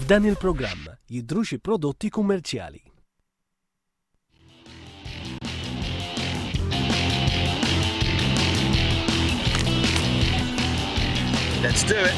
F'dan il-programm jidhru xi prodotti kummerċjali. Let's do it.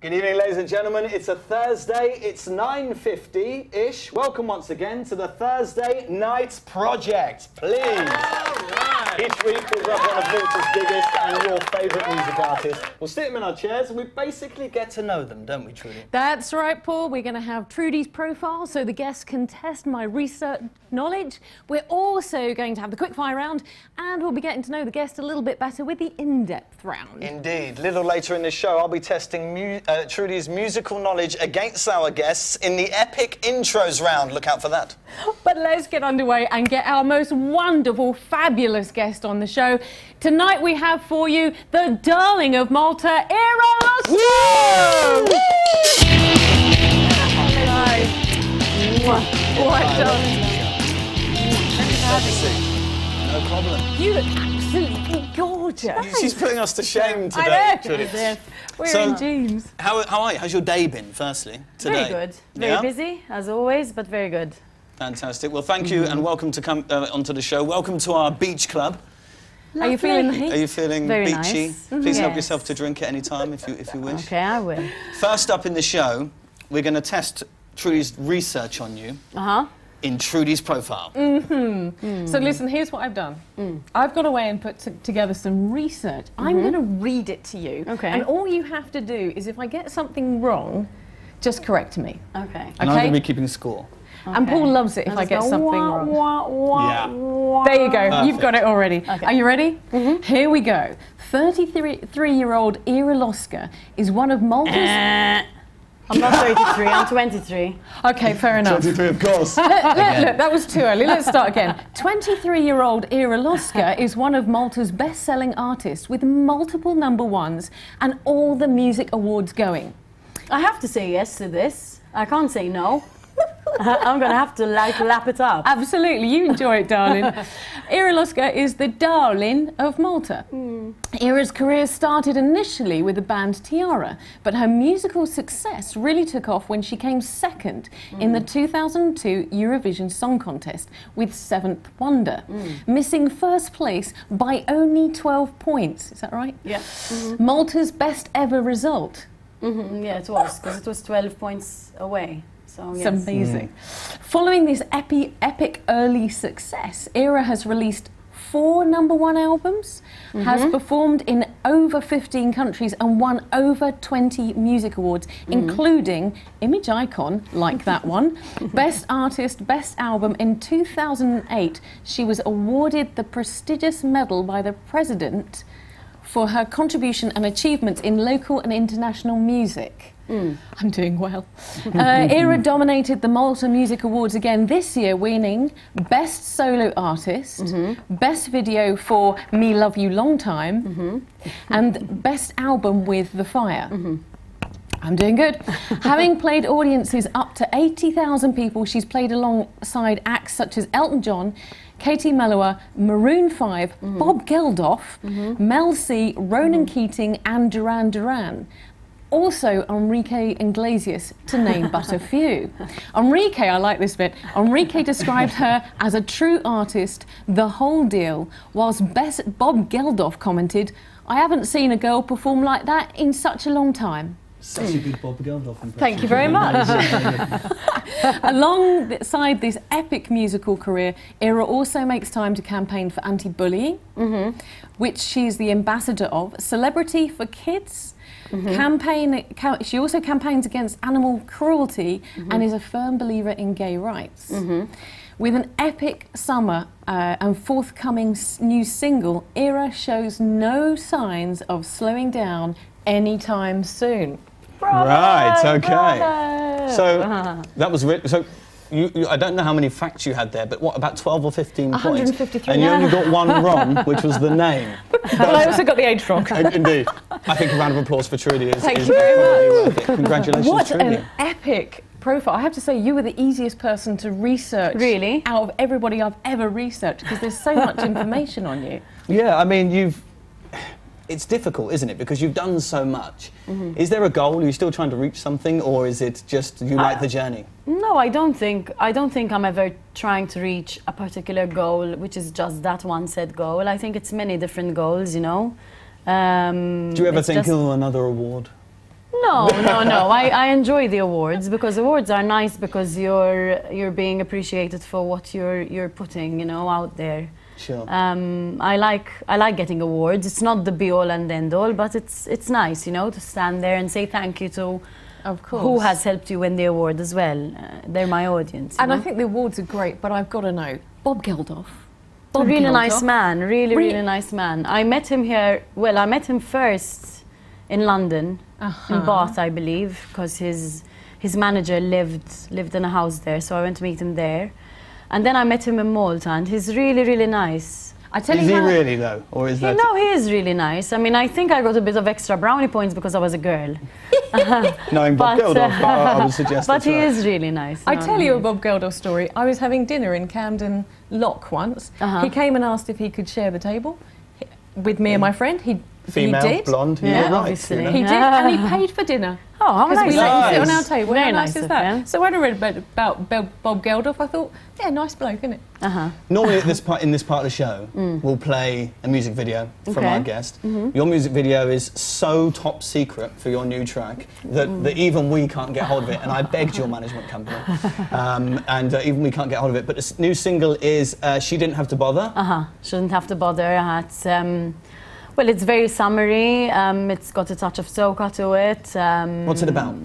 Good evening, ladies and gentlemen. It's a Thursday. It's 9:50-ish. Welcome once again to the Thursday Night Project. Please. Right. Each week we grab one of Malta's biggest and your favourite music artists. We'll sit them in our chairs and we basically get to know them, don't we, Trudy? That's right, Paul. We're going to have Trudy's profile so the guests can test my research knowledge. We're also going to have the quickfire round and we'll be getting to know the guest a little bit better with the in-depth round. Indeed. A little later in the show, I'll be testing Trudy's musical knowledge against our guests in the epic intros round. Look out for that. But let's get underway and get our most wonderful, fabulous guest on the show. Tonight we have for you the darling of Malta, Ira Losco! What darling. No problem. You look absolutely gorgeous. She's putting us to shame today. I know. Trudy. Wearing jeans. How are you? How's your day been, firstly, today? Very good. Very busy, as always, but very good. Fantastic. Well, thank you and welcome to come onto the show. Welcome to our beach club. Lovely. Are you feeling the heat? Are you feeling very beachy? Nice. Please help yourself to drink at any time if you wish. Okay, I will. First up in the show, we're going to test Trudy's research on you. In Trudy's profile. So listen, here's what I've done. I've gone away and put together some research. I'm going to read it to you. Okay. And all you have to do is if I get something wrong, just correct me. Okay. And I'm going to be keeping score. Okay. And Paul loves it if I get something wrong. Yeah. There you go. Perfect. You've got it already. Okay. Are you ready? Here we go. 33-year-old Ira Losco is one of Malta's... I'm not 33, I'm 23. Okay, fair enough. 23, of course. Look, that was too early. Let's start again. 23-year-old Ira Losco is one of Malta's best-selling artists with multiple #1s and all the music awards going. I have to say yes to this. I can't say no. I'm going to have to lap it up. Absolutely, you enjoy it, darling. Ira Losco is the darling of Malta. Ira's career started initially with the band Tiara, but her musical success really took off when she came second in the 2002 Eurovision Song Contest with Seventh Wonder, missing first place by only 12 points. Is that right? Yeah. Malta's best ever result. Yeah, it was, because it was 12 points away. So, yes. It's amazing. Following this epic early success, Ira has released 4 #1 albums, has performed in over 15 countries and won over 20 music awards, including Image Icon, like that one, Best Artist, Best Album. In 2008, she was awarded the prestigious medal by the President for her contribution and achievements in local and international music. I'm doing well. Ira dominated the Malta Music Awards again this year, winning Best Solo Artist, Best Video for Me Love You Long Time, and Best Album with The Fire. I'm doing good. Having played audiences up to 80,000 people, she's played alongside acts such as Elton John, Katie Melua, Maroon 5, Bob Geldof, Mel C, Ronan Keating and Duran Duran. Also Enrique Iglesias, to name but a few. Enrique, I like this bit, Enrique described her as a true artist, the whole deal, whilst Bob Geldof commented, "I haven't seen a girl perform like that in such a long time." Such a good Bob Geldof impression. Thank you very much. Alongside this epic musical career, Ira also makes time to campaign for anti-bullying, which she's the ambassador of, Celebrity for Kids, she also campaigns against animal cruelty and is a firm believer in gay rights. With an epic summer and forthcoming new single, Ira shows no signs of slowing down anytime soon. Bravo, right, okay. Bravo. So that was so. I don't know how many facts you had there, but what, about 12 or 15 points? 153. And you only got one wrong, which was the name. But I also got the age wrong. Indeed. I think a round of applause for Trudy is Thank you probably very much. worth it. Congratulations, What Trudy. an epic profile. I have to say, you were the easiest person to research Really? out of everybody I've ever researched, because there's so much information on you. Yeah, I mean, it's difficult, isn't it? Because you've done so much. Is there a goal? Are you still trying to reach something, or is it just you like the journey? No, I don't think I'm ever trying to reach a particular goal, which is just that one set goal. I think it's many different goals, you know. Do you ever think, oh, another award? No. I enjoy the awards, because awards are nice because you're being appreciated for what you're putting, you know, out there. Sure. I like getting awards. It's not the be all and end all, but it's nice, you know, to stand there and say thank you to who has helped you win the award as well. They're my audience. And I think the awards are great, but I've got to know, Bob Geldof. Really nice man, really nice man. I met him here, well, I met him first in London, in Bath, I believe, because his manager lived in a house there, so I went to meet him there. And then I met him in Malta, and he's really nice. I tell is you he really, though? Or is that... No, he is really nice. I mean, I think I got a bit of extra brownie points because I was a girl. Knowing Bob Geldof, I would suggest but he is really nice. I tell you a Bob Geldof story. I was having dinner in Camden Lock once. He came and asked if he could share the table with me and my friend. Female, he did. blonde, yeah, right, obviously. you know? He did, and he paid for dinner. Oh, how nice. We let him sit on our table. Very How nice nice is of that? him. So when I read about Bob Geldof, I thought, yeah, nice bloke, isn't it? Normally in this part of the show, we'll play a music video from our guest. Your music video is so top secret for your new track that even we can't get hold of it, and I begged your management company, and even we can't get hold of it. But the new single is She Didn't Have to Bother. Shouldn't have to bother. It's, well, it's very summery. It's got a touch of soca to it. What's it about?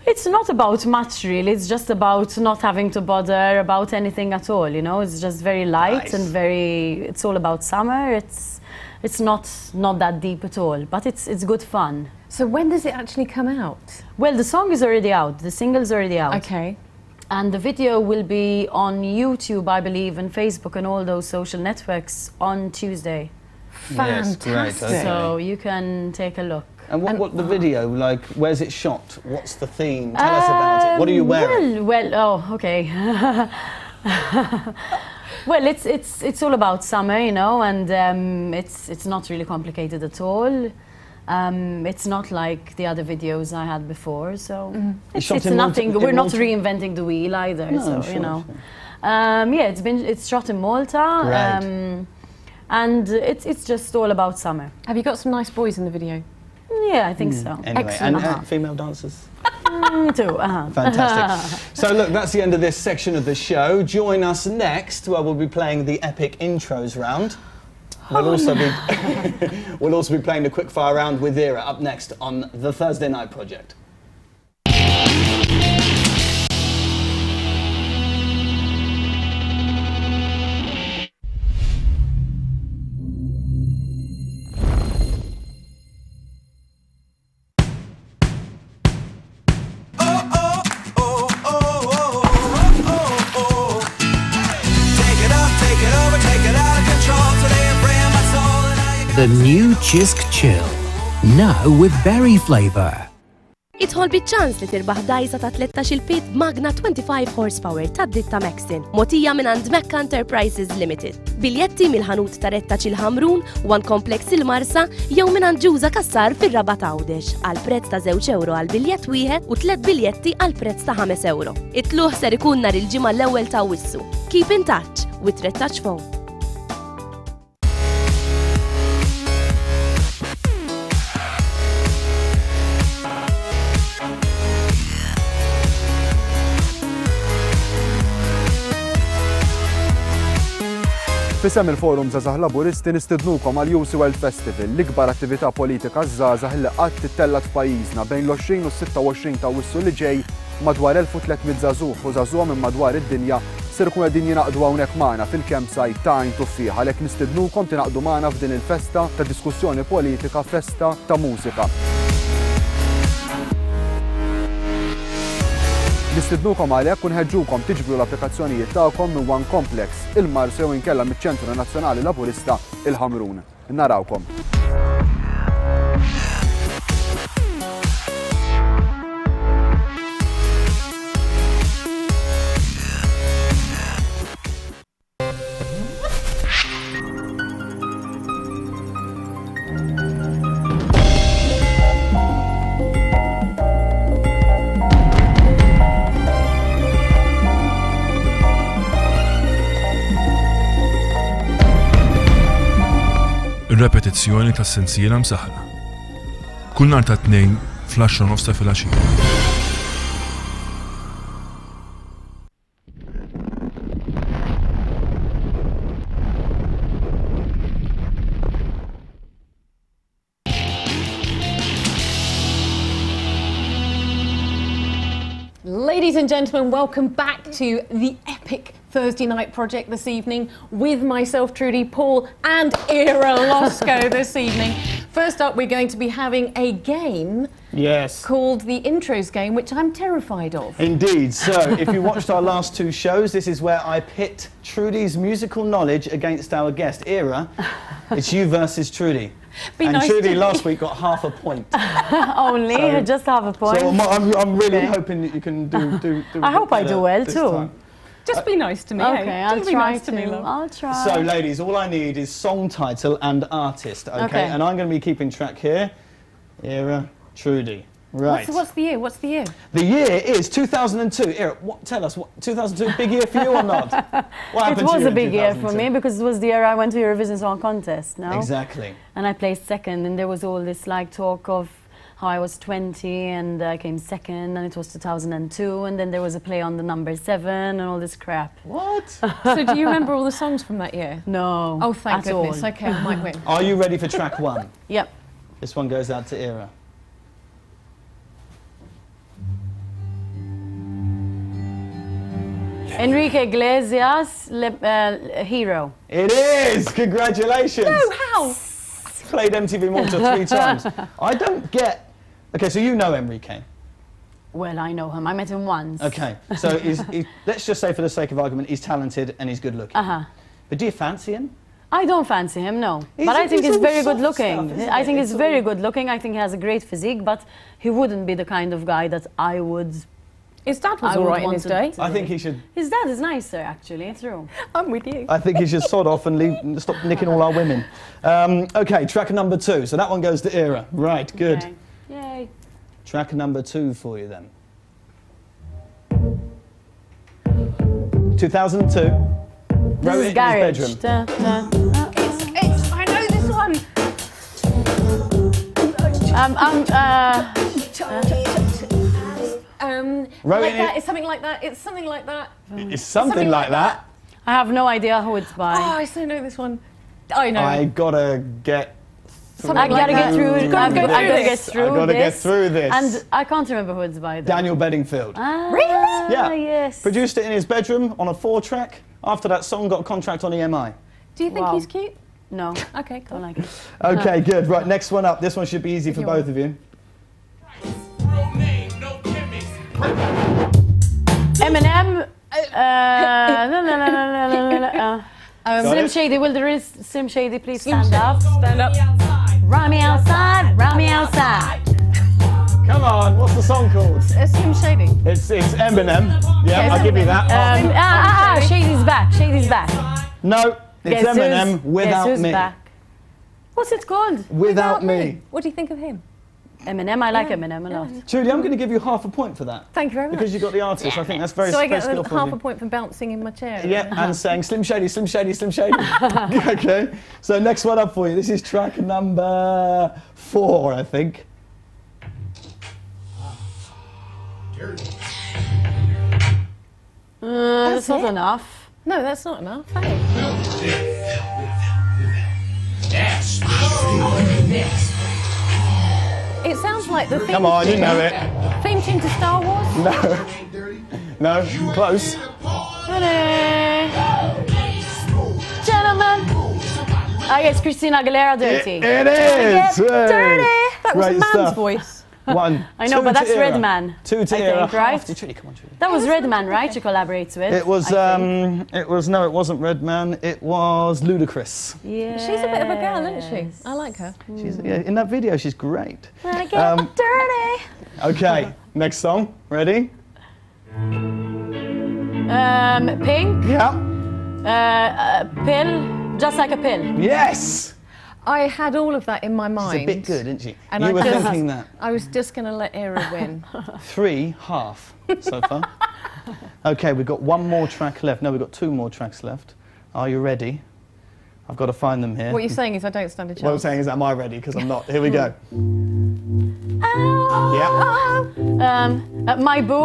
It's not about much, really. It's just about not having to bother about anything at all, you know. It's just very light and very... It's all about summer. It's not that deep at all, but it's good fun. So when does it actually come out? Well, the song is already out. The single's already out. Okay. And the video will be on YouTube, I believe, and Facebook and all those social networks on Tuesday. Fantastic. Yes, great, okay. So you can take a look. And what the video, like, where's it shot? What's the theme? Tell us about it. What are you wearing? Well, oh, okay. Well, it's all about summer, you know, and it's not really complicated at all. It's not like the other videos I had before, so it's nothing. We're not reinventing the wheel either, no, so sure, you know. Sure. Yeah, it's shot in Malta. Right. And it's just all about summer. Have you got some nice boys in the video? Yeah, I think so. Anyway, Excellent. and female dancers? Too. Fantastic. So look, that's the end of this section of the show. Join us next, where we'll be playing the epic intros round. We'll also be playing the quickfire round with Ira up next on the Thursday Night Project. The new Chisk Chill, now with berry flavour. Idħol biċ-ċans li tirbaħ dajsa ta' 13 il-pit Magna 25 horsepower ta' ditta Maxin, motija minn għand Mecca Enterprises Limited. Biljetti mill-ħanut ta' Rettaċ il-Ħamrun, One Complex il-Marsa, jew minn għand Ġuża Kassar fir-Raba Tawdex, għal prezz ta' €2 għal biljett wieħed u 3 biljetti għal prezz ta' €5. It-tluħ ser ikun nhar il-ġimgħa l-ewwel ta' Wissu. Keep in touch with Rettaċ Phone. Fisem il-forum Żgħażagħ Laburisti nistidnukom għal UC World Festival, l-ikbar attività politika żgħażagħ li qatt tittellat f'pajjiżna bejn l-20 u 26 ta' Wissu li ġej madwar 1300 żagħżugħ u żagħżugħa minn madwar id-dinja ser ikunu qegħdin jingħaqdu hawnhekk magħna fil-campsite ta' Għajn Tuffieħ għalhekk nistidnukom tingħaqdu magħna f'din il-festa ta' diskussjoni politika, festa ta' mużika. Nistidnukom għalhekk u nħeġġukom tiġbru l-applikazzjonijiet tagħkom minn One Complex, il-Mars jew inkella miċ-Ċentru Nazzjonali Laburista il-Ħamrun. Narawkom. Ir-repetizzjoni tas-sensiela msaħħla. Kull nhar ta' tnejn fl-10 ta' filgħaxija. Ladies and gentlemen, welcome back to the epic Thursday night project this evening with myself, Trudy, Paul and Ira Losco this evening. First up, we're going to be having a game called the Intros Game, which I'm terrified of. Indeed. So, if you watched our last two shows, this is where I pit Trudy's musical knowledge against our guest, Ira. It's you versus Trudy. And nice Trudy last week got half a point. Only? So, just half a point? So I'm really hoping that you can do I hope I do well too. Time. Just be nice to me. Okay, I'll try to me, love. I'll try. So, ladies, all I need is song title and artist, okay? And I'm going to be keeping track here. Ira, Trudy. Right. What's the year? What's the year? The year is 2002. Ira, tell us, 2002, big year for you or not? What happened it was to you a big year for me because it was the year I went to Eurovision Song Contest, no? Exactly. And I placed second, and there was all this like talk of how I was 20 and I came second, and it was 2002, and then there was a play on the number 7 and all this crap. What? So do you remember all the songs from that year? No. Oh, thank goodness. Okay, I might win. Are you ready for track 1? Yep. This one goes out to Ira. Enrique Iglesias, Hero. It is! Congratulations! No, how? Played MTV Malta 3 times. I don't get... Okay, so you know Enrique? Well, I know him. I met him once. Okay, so let's just say for the sake of argument, he's talented and he's good looking. But do you fancy him? I don't fancy him, no. But I think he's very good looking. I think he's very good looking. I think he has a great physique, but he wouldn't be the kind of guy that I would... His dad was all right in his day. I think he should... His dad is nicer, actually, it's true. I'm with you. I think he should sod off and stop nicking all our women. Okay, track number 2. So that one goes to Ira. Right, good. Okay. Yay. Track number 2 for you then. 2002. This is Garage. In his bedroom. I know this one. Like that. It's something like that. It's something like that. It's something like that. I have no idea who it's by. Oh, I still know this one. I know. I gotta get through. I gotta get through. I gotta get through this. And I can't remember who it's by. Though. Daniel Bedingfield. Really? Yeah. Yes. Produced it in his bedroom on a 4-track. After that song, got a contract on EMI. Do you think he's cute? No. Okay, cool. Don't like it. Okay, good. Right, next one up. This one should be easy for both of you. Eminem. Slim Shady, will the Slim Shady please stand up? Stand up. Run me outside, run me outside. Come on, what's the song called? Slim Shady. It's Eminem. Yeah, I'll give you that. Shady's back, Shady's back. No, it's Eminem, Without Me. Back? What's it called? Without Me. What do you think of him? Eminem, I like Eminem a lot. Julie, I'm going to give you half a point for that. Thank you very much. Because you got the artist. I think that's very So I get skillful. half a point for bouncing in my chair. Yeah, and saying Slim Shady, Slim Shady, Slim Shady. Okay, so next one up for you. This is track number 4, I think. That's not enough. No, that's not enough. Hey. It sounds like the theme. Come on, you know it. Theme tune to Star Wars? No, close. Gentlemen. I guess Christina Aguilera, Dirty. It is! Dirty! That was a man's voice. 1. I know, but that's Redman. 2 to I Ira, think, right? half to Trudy. Come on, Trudy. That was Redman, right? You collaborate with. It was. No, it wasn't Redman. It was Ludacris. Yeah. She's a bit of a girl, isn't she? I like her. She's, in that video, she's great. I get dirty. Okay, next song. Ready? Pink. Yeah. Pill. Just like a pill. Yes. I had all of that in my mind. She's a bit good, isn't she? And you were thinking that. I was just going to let Ira win. 3 half so far. Okay, we've got 1 more track left. No, we've got 2 more tracks left. Are you ready? I've got to find them here. What you're saying is I don't stand a chance. What I'm saying is, am I ready? Because I'm not. Here we go. My boo.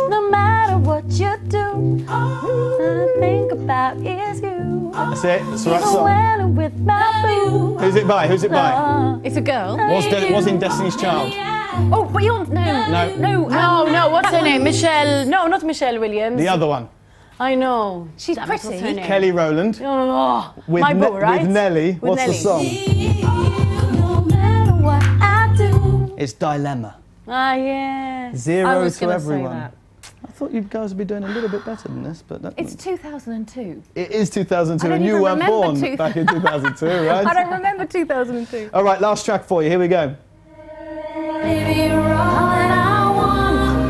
No matter what you do, all I think about is you. That's it. That's the right song. When I'm with my boo. Who's it by? Who's it by? It's a girl. Was in Destiny's Child. Oh, but you're... No. What's her name? Michelle... No, not Michelle Williams. The other one. I know. She's Damn it, what's pretty. her name? Kelly Rowland. Oh, With my boo, right? With Nelly. With What's the song? No matter what I do. It's Dilemma. Ah, yeah. 0 I was to gonna everyone. say that. I thought you guys would be doing a little bit better than this, but It's 2002. it is 2002, I don't and you even weren't remember born back in 2002, right? I don't remember 2002. All right, last track for you. Here we go.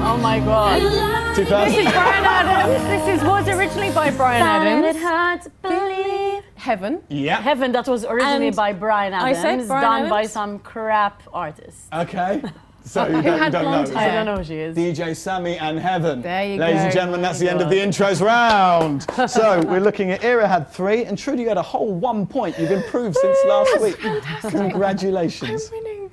Oh my God. 2000. This is Bryan Adams. Was originally by Bryan Adams. It hard to believe. Heaven. Yeah. Heaven, that was originally And by Bryan Adams, I said Bryan done by Adams? some crap artist. Okay. So you Who don't, had you don't know. blonde is I hair? it? don't know who she is. DJ Sammy and Heaven. There you Ladies go. and gentlemen, that's the end of the intros round. So we're looking at Ira had 3, and Trudy, you had a whole 1 point. You've improved since last week. Congratulations. I'm winning.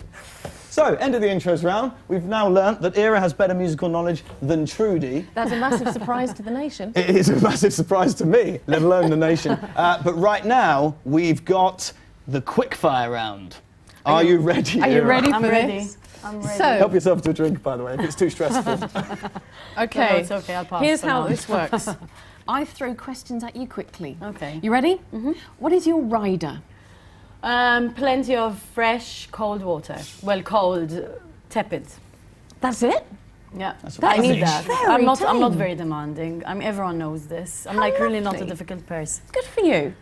So, end of the intros round. We've now learnt that Ira has better musical knowledge than Trudy. That's a massive surprise to the nation. It is a massive surprise to me, let alone the nation. But right now, we've got the quickfire round. Are you ready, Are you Ira? ready I'm for ready. this? I'm ready. So, Help yourself to a drink, by the way, if it's too stressful. okay. No, it's okay, I'll pass Here's for how now. this works. I throw questions at you quickly. Okay. You ready? What is your rider? Plenty of fresh, cold water. Well, cold, tepid. That's it? Yeah, That's I need rich. that. Very I'm not tame. very demanding. Everyone knows this. I'm How like really not a lovely. difficult person. Good for you.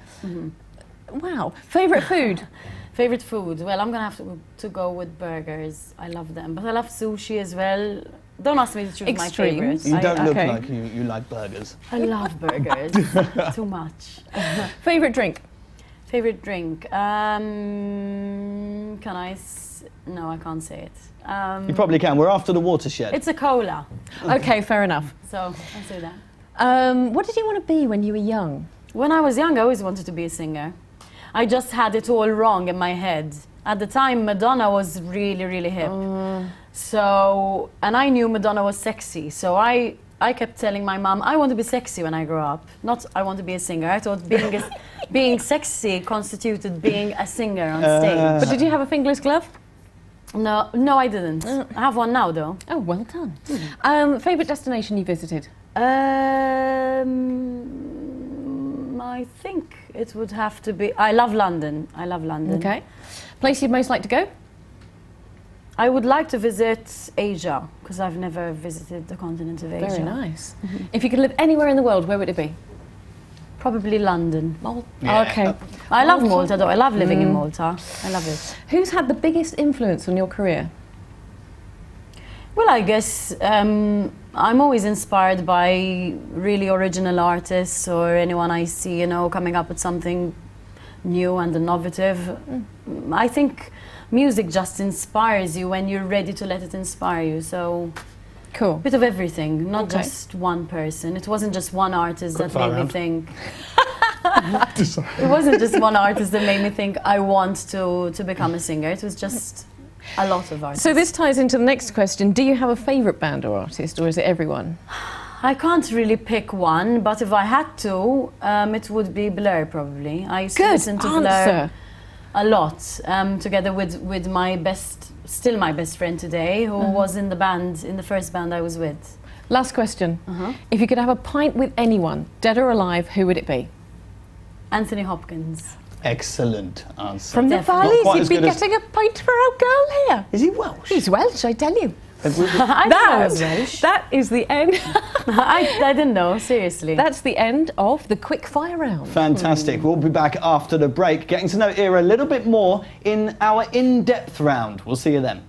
Wow. Favourite food? Favorite food? Well, I'm gonna have to go with burgers. I love them, but I love sushi as well. Don't ask me to choose my Extremes. favorites. You don't look okay. like you like burgers. I love burgers too much. Favourite drink? Favorite drink? Can I? No, I can't say it. You probably can. We're after the watershed. It's a cola. Okay, fair enough. So I'll say that. What did you want to be when you were young? When I was young, I always wanted to be a singer. I just had it all wrong in my head. At the time, Madonna was really, really hip. So, and I knew Madonna was sexy. So I kept telling my mom, I want to be sexy when I grow up. Not I want to be a singer. I thought being sexy constituted being a singer on stage. But did you have a fingerless glove? No, I didn't. I have one now, though. Oh, well done. Favourite destination you visited? I think it would have to be. I love London. I love London. Okay. Place you'd most like to go? I would like to visit Asia because I've never visited the continent of Asia. Very nice. If you could live anywhere in the world, where would it be? Probably London. Yeah. Okay. I love Malta, though. I love living in Malta. I love it. Who's had the biggest influence on your career? Well, I guess I'm always inspired by really original artists or anyone I see, you know, coming up with something new and innovative. I think music just inspires you when you're ready to let it inspire you. So, Cool. a bit of everything, not Okay. just one person. It wasn't just one artist that fire made me round. think. It wasn't just one artist that made me think I want to become a singer. It was just a lot of artists. So this ties into the next question. Do you have a favourite band or artist, or is it everyone? I can't really pick one, but if I had to, it would be Blur probably. I used to listen to Blur answer. a lot, together with my still my best friend today, who was in the band, in the first band I was with. Last question. If you could have a pint with anyone, dead or alive, who would it be? Anthony Hopkins. Excellent answer. From the Definitely. valleys, you'd be getting a pint for our girl here. Is he Welsh? He's Welsh, I tell you. Welsh. That is the end. I didn't know, seriously. That's the end of the quick fire round. Fantastic. We'll be back after the break, getting to know Ira a little bit more in our in-depth round. We'll see you then.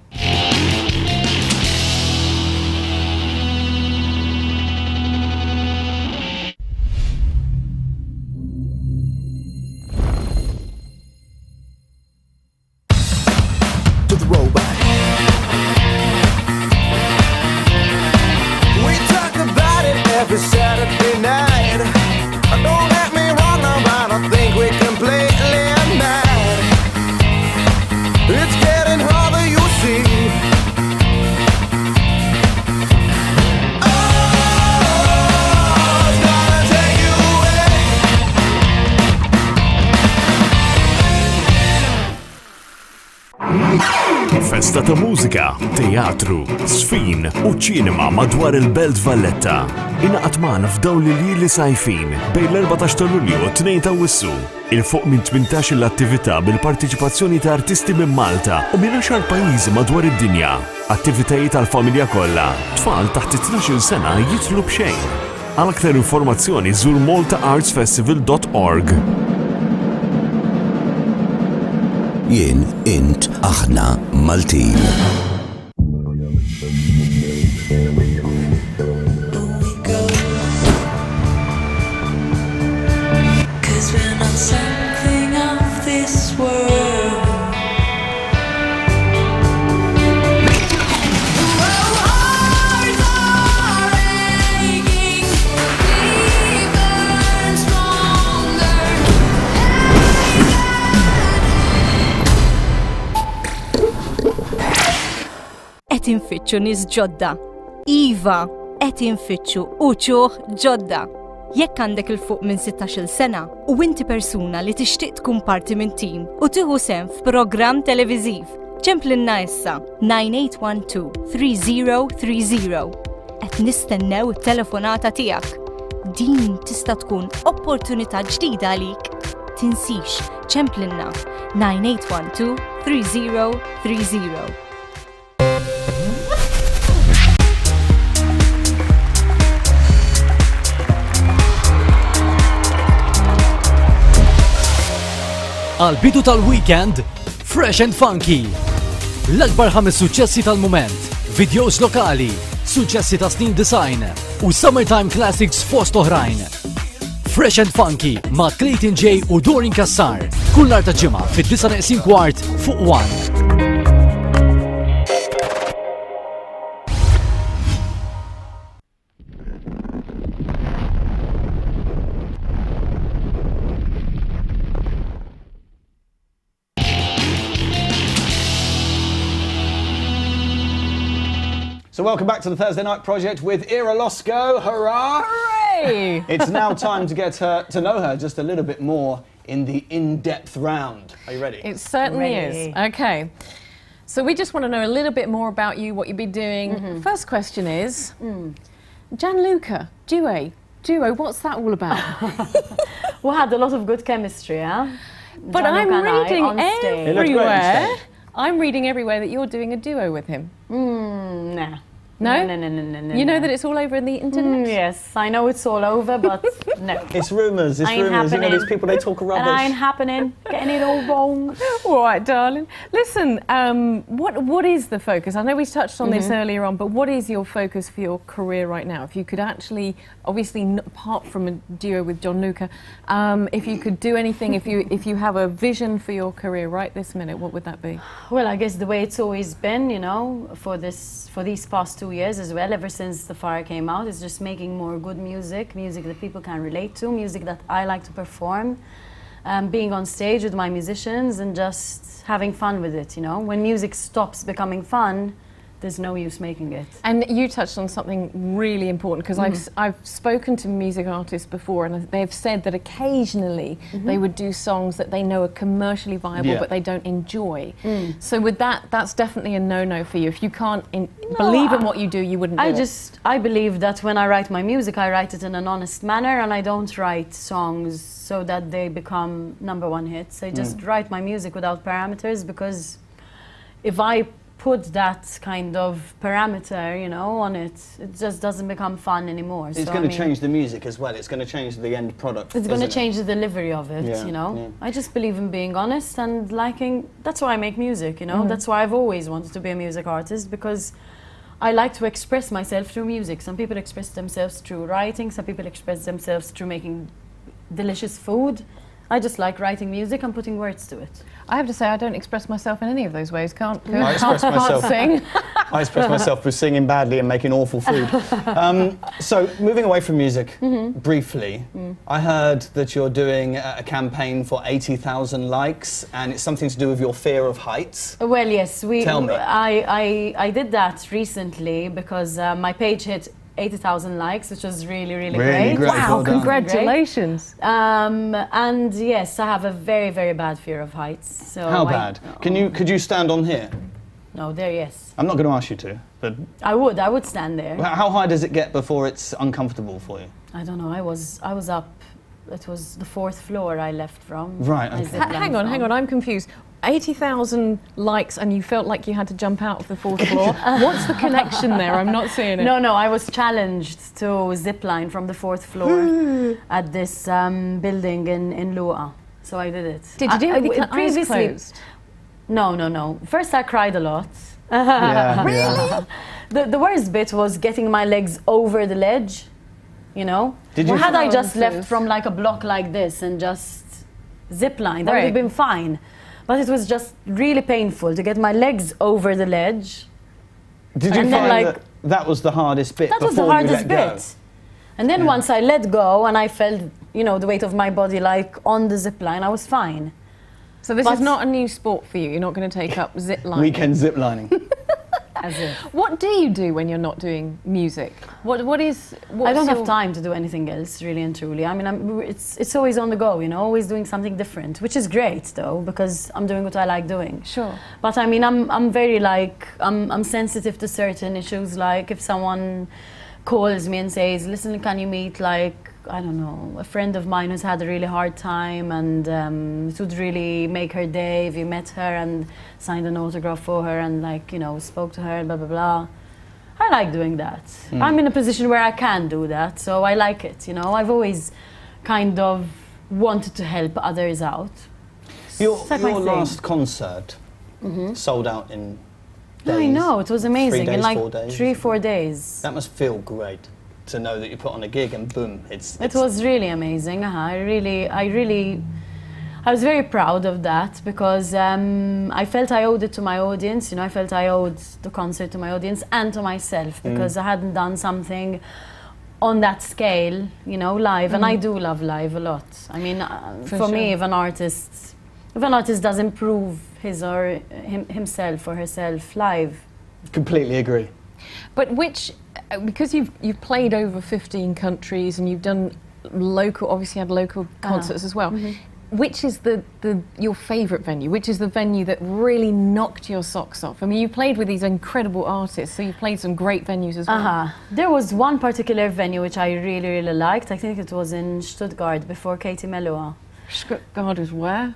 To the rollback. Every Saturday night. Don't get me wrong, no, but I think we completely mad. It's getting harder, you see. Oh, it's gonna take you away. Festa ta' mużika, teatru, sfin u ċinema madwar il-Belt Valletta. Inaqat magħna f'dawn li sajfin bejn l-14 ta' Lulju u 2 ta' Wissu. Il-fuq minn 18 l-attività bil-partiċipazzjoni ta' artisti minn Malta u minn 10 pajjiżi madwar id-dinja. Attivitajiet għall-familja kollha. Tfal taħt 12 sena jitlu b'xejn. Għal aktar informazzjoni żur maltaartsfestival.org. Jien, int, aħna, Maltin. qed infittxu nies ġodda. Iva, qed infittxu uċuħ ġodda. Jekk għandek il-fuq minn 16 sena u inti persuna li tixtieq tkun parti minn tim u tieħu sehem f'programm televiżiv, ċemplinna issa 9812-3030. Qed nistennew it-telefonata tiegħek. Din tista' tkun opportunità ġdida għalik. Tinsix ċemplinna 9812-3030. Għal-bidu tal-weekend, Fresh and Funky. L-akbar 5 suċċessi tal-moment, videos lokali, suċċessi ta' snin design u Summertime Classics fost oħrajn. Fresh and Funky ma' Clayton J u Dorin Kassar. Kull nar ta' ġimgħa fid-9:15 fuq 1. So welcome back to the Thursday Night Project with Ira Losco. Hurrah! Hooray! It's now time to get to know her just a little bit more in the in-depth round. Are you ready? It certainly is. Okay. So we just want to know a little bit more about you, what you've been doing. First question is, Gianluca, duo, what's that all about? We had a lot of good chemistry, huh? But Gianluca I'm reading everywhere. I'm reading everywhere that you're doing a duo with him. Nah. No? No. You know that it's all over in the internet? Yes, I know it's all over, but no. It's rumours, it's rumours. You know, these people, they talk rubbish. It ain't happening. Getting it all wrong. All right, darling. Listen, what is the focus? I know we touched on this earlier on, but what is your focus for your career right now? If you could actually, obviously, apart from a duo with Gianluca, if you could do anything, if you have a vision for your career right this minute, what would that be? Well, I guess the way it's always been, you know, for these past 2 years as well, ever since The Fire came out, is just making more good music that people can relate to, music that I like to perform, being on stage with my musicians and just having fun with it, you know. When music stops becoming fun, there's no use making it. And you touched on something really important, because I've spoken to music artists before, and they've said that occasionally they would do songs that they know are commercially viable but they don't enjoy. So with that, that's definitely a no-no for you. If you can't believe in what you do, you wouldn't do it. I believe that when I write my music, I write it in an honest manner, and I don't write songs so that they become #1 hits. I just write my music without parameters, because if I put that kind of parameter, you know, on it, it just doesn't become fun anymore. It's going to change the music as well. It's going to change the end product. It's going to change the delivery of it, you know. Yeah. I just believe in being honest and liking. That's why I make music, you know. That's why I've always wanted to be a music artist, because I like to express myself through music. Some people express themselves through writing. Some people express themselves through making delicious food. I just like writing music and putting words to it. I have to say, I don't express myself in any of those ways. Can't sing. I express myself through singing badly and making awful food. So, moving away from music, briefly, I heard that you're doing a campaign for 80,000 likes, and it's something to do with your fear of heights. Well, yes, Tell me. I did that recently because my page hit 80,000 likes, which was really great. Wow, congratulations. And yes, I have a very bad fear of heights. So how bad? Could you stand on here? No, there, yes. I'm not going to ask you to, but I would stand there. How high does it get before it's uncomfortable for you? I don't know. I was up. It was the 4th floor I left from. Right. Okay. Hang on. I'm confused. 80,000 likes, and you felt like you had to jump out of the 4th floor. What's the connection there? I'm not seeing it. No, I was challenged to zip line from the 4th floor at this building in Lua. So I did it. Did you do it with the eyes closed? No. First I cried a lot. Really? The worst bit was getting my legs over the ledge, you know? Had I just left from like a block like this and just zip line, that would have been fine. But it was just really painful to get my legs over the ledge. Did you find that was the hardest bit? That was the hardest bit. And then once I let go and I felt, you know, the weight of my body like on the zip line, I was fine. So this is not a new sport for you? You're not going to take up zip lining? Weekend zip lining. As if. What do you do when you're not doing music? I don't have time to do anything else, really and truly. I mean, it's always on the go, you know, always doing something different, which is great though, because I'm doing what I like doing. Sure. But I mean, I'm very like, I'm sensitive to certain issues, like if someone calls me and says, listen, can you meet like, I don't know, a friend of mine who's had a really hard time, and it would really make her day if you met her and signed an autograph for her and, like, you know, spoke to her, blah, blah, blah. I like doing that. I'm in a position where I can do that, so I like it, you know. I've always kind of wanted to help others out. Your last concert sold out in days. I know, it was amazing. 3 days, in like 4 days. 3-4 days. That must feel great, to know that you put on a gig and boom, it was really amazing. I was very proud of that, because I felt I owed it to my audience, you know. I felt I owed the concert to my audience and to myself, because I hadn't done something on that scale, you know, live. And I do love live a lot. I mean, for me, if an artist doesn't prove his or himself or herself live. Completely agree. But because you've played over 15 countries and you've done local, obviously had local concerts as well, which is your favourite venue? Which is the venue that really knocked your socks off? I mean, you played with these incredible artists, so you played some great venues as well. There was one particular venue which I really liked. I think it was in Stuttgart before Katie Melua. Stuttgart is where?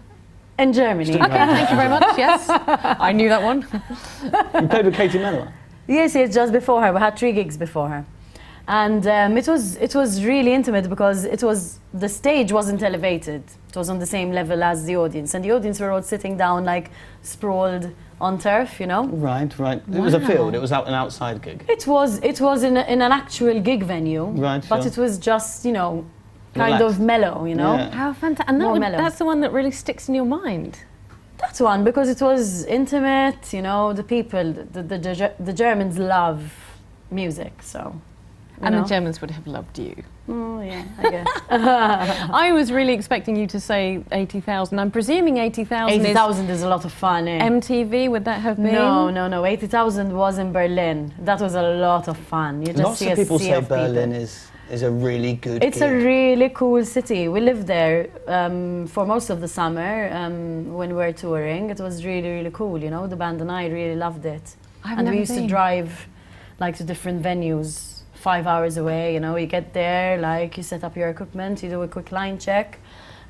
In Germany. Okay, thank you very much. Yes, I knew that one. You played with Katie Melua? Yes, just before her. We had 3 gigs before her. And it was really intimate, because the stage wasn't elevated. It was on the same level as the audience. And the audience were all sitting down, like, sprawled on turf, you know? Right. It was a field, it was an outside gig. It was in an actual gig venue. Right, but it was just, you know, kind of mellow, you know? Yeah. How fantastic. And that's the one that really sticks in your mind. That's one, because it was intimate, you know, the people, the Germans love music, so... And the Germans would have loved you. Oh, yeah, I guess. I was really expecting you to say 80,000. I'm presuming 80,000 is a lot of fun, eh? MTV, would that have been? No. 80,000 was in Berlin. That was a lot of fun. You just Lots of people say Berlin is a really good It's a really cool city. We lived there for most of the summer when we were touring. It was really, really cool, you know. The band and I really loved it. And we used to drive like to different venues 5 hours away, you know. You get there, like you set up your equipment, you do a quick line check,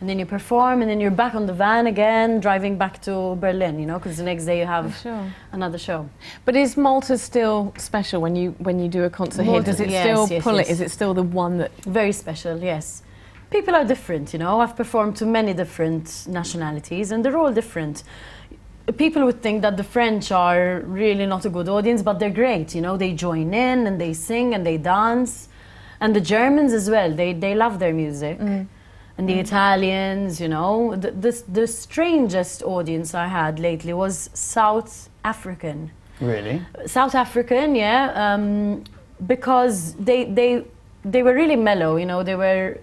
and then you perform, and then you're back on the van again, driving back to Berlin, you know, because the next day you have another show. But is Malta still special when you do a concert here? Does it still pull it? Is it still the one that... Very special, yes. People are different, you know. I've performed to many different nationalities, and they're all different. People would think that the French are really not a good audience, but they're great, you know. They join in and they sing and they dance. And the Germans as well, they love their music. And the Italians, you know. The strangest audience I had lately was South African. Really? South African, yeah. Because they were really mellow, you know. They were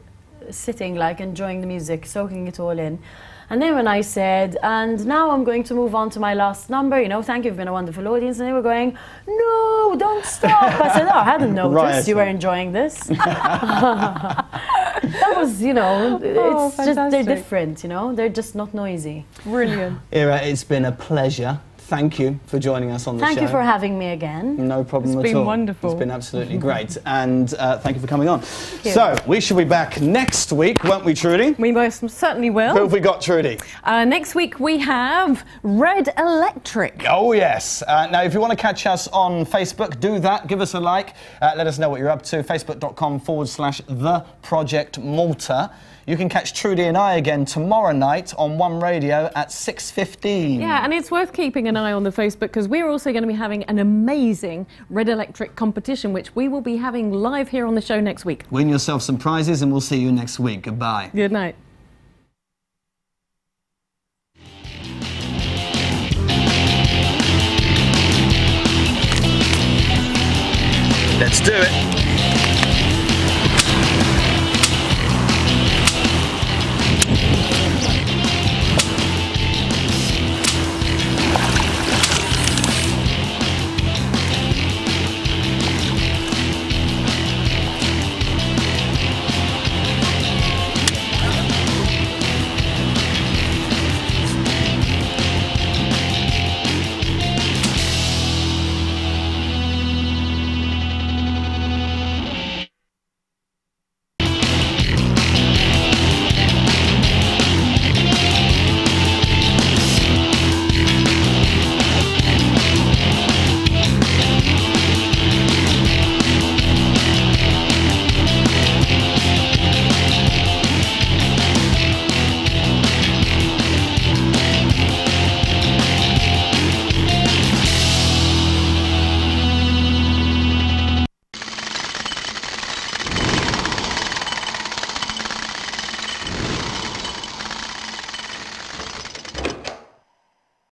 sitting, like, enjoying the music, soaking it all in. And then when I said, and now I'm going to move on to my last number, you know, thank you, you've been a wonderful audience, and they were going, no, don't stop. I said, oh, I hadn't noticed you were enjoying this. That was, you know, it's just, they're different, you know, they're just not noisy. Brilliant. Ira, it's been a pleasure. Thank you for joining us on the show. Thank you for having me again. No problem at all. It's been wonderful. It's been absolutely great. And thank you for coming on. So, we shall be back next week, won't we, Trudy? We most certainly will. Who have we got, Trudy? Next week we have Red Electric. Oh, yes. Now, if you want to catch us on Facebook, do that. Give us a like. Let us know what you're up to. Facebook.com/TheProjectMalta. You can catch Trudy and I again tomorrow night on One Radio at 6:15. Yeah, and it's worth keeping an eye on the Facebook because we're also going to be having an amazing Red Electric competition, which we will be having live here on the show next week. Win yourself some prizes and we'll see you next week. Goodbye. Good night. Let's do it.